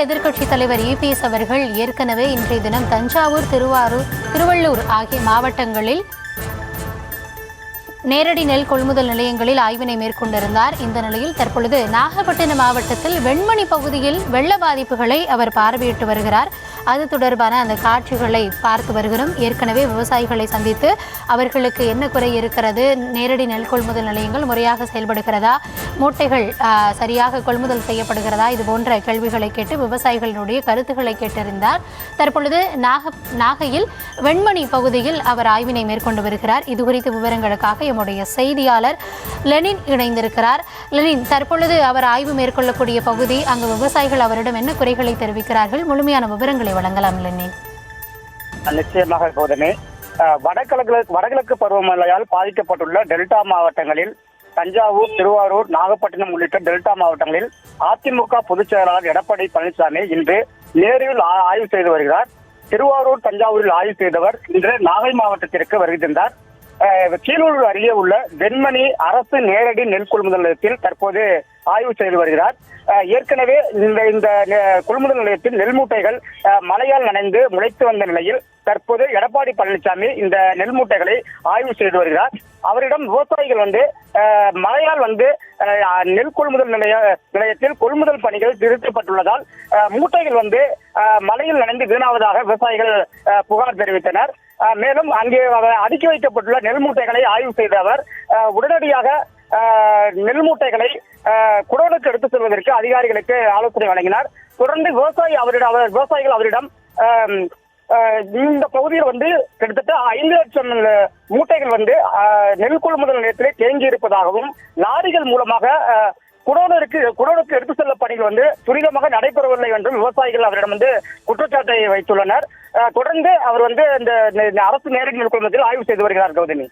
எதிர்க்கட்சித் தலைவர் இபிஎஸ் அவர்கள் ஏற்கனவே இன்றைய தினம் தஞ்சாவூர், திருவள்ளூர் ஆகிய மாவட்டங்களில் நேரடி நெல் கொள்முதல் நிலையங்களில் ஆய்வினை மேற்கொண்டிருந்தார். இந்த நிலையில் தற்பொழுது நாகப்பட்டினம் மாவட்டத்தில் வெண்மணி பகுதியில் வெள்ள பாதிப்புகளை அவர் பார்வையிட்டு வருகிறார். அது தொடர்பான அந்த காட்சிகளை பார்த்து வருகிறோம். ஏற்கனவே விவசாயிகளை சந்தித்து அவர்களுக்கு என்ன குறை இருக்கிறது, நேரடி நெல் கொள்முதல் நிலையங்கள் முறையாக செயல்படுகிறதா, மூட்டைகள் சரியாக கொள்முதல் செய்யப்படுகிறதா, இது போன்ற கேள்விகளை கேட்டு விவசாயிகளுடைய கருத்துக்களை கேட்டறிந்தார். தற்பொழுது நாகையில் வெண்மணி பகுதியில் அவர் ஆய்வினை மேற்கொண்டு வருகிறார். இது குறித்த விவரங்களுக்காக எம்முடைய செய்தியாளர் லெனின் இணைந்திருக்கிறார். லெனின், தற்பொழுது அவர் ஆய்வு மேற்கொள்ளக்கூடிய பகுதி, அங்கு விவசாயிகள் அவரிடம் என்ன குறைகளை தெரிவிக்கிறார்கள், முழுமையான விவரங்களை வழங்கலாம் லெனின். நிச்சயமாக கௌதமி, வடகிழக்கு பருவமழையால் பாதிக்கப்பட்டுள்ள டெல்டா மாவட்டங்களில் தஞ்சாவூர், திருவாரூர், நாகப்பட்டினம் உள்ளிட்ட டெல்டா மாவட்டங்களில் அதிமுக பொதுச் செயலாளர் எடப்பாடி பழனிசாமி இன்று நேரில் ஆய்வு செய்து வருகிறார். திருவாரூர், தஞ்சாவூரில் ஆய்வு செய்தவர் இன்று நாகை மாவட்டத்திற்கு வருகை தந்தார். கீழூர் அருகே உள்ள வெண்மணி அரசு நேரடி நெல் கொள்முதல் நிலையத்தில் தற்போது ஆய்வு செய்து வருகிறார். ஏற்கனவே இந்த கொள்முதல் நிலையத்தில் நெல் மூட்டைகள் மழையால் நனைந்து முளைத்து வந்த நிலையில் தற்போது எடப்பாடி பழனிசாமி இந்த நெல் மூட்டைகளை ஆய்வு செய்து வருகிறார். அவரிடம் விவசாயிகள் மழையால் நெல் கொள்முதல் நிலையத்தில் கொள்முதல் பணிகள் நிறுத்தப்பட்டுள்ளதால் மூட்டைகள் மழையில் நனைந்து வீணாவதாக விவசாயிகள் புகார் தெரிவித்தனர். மேலும் அங்கே அடுக்கி வைக்கப்பட்டுள்ள நெல் மூட்டைகளை ஆய்வு செய்த அவர் உடனடியாக நெல் மூட்டைகளை குடோனுக்கு எடுத்து செல்வதற்கு அதிகாரிகளுக்கு ஆலோசனை வழங்கினார். தொடர்ந்து விவசாயிகள் அவரிடம் இந்த பகுதியில் கிட்டத்தட்ட 5 லட்சம் மூட்டைகள் நெல் கொள்முதல் நிலையத்திலே தேங்கி இருப்பதாகவும் லாரிகள் மூலமாக குடோனுக்கு எடுத்து செல்ல பணிகள் துரிதமாக நடைபெறவில்லை என்றும் விவசாயிகள் அவரிடம் குற்றச்சாட்டை வைத்துள்ளனர். தொடர்ந்து அவர் இந்த அரசு நேரடி நெல் கொள்முதலில் ஆய்வு செய்து வருகிறார் கௌதமி.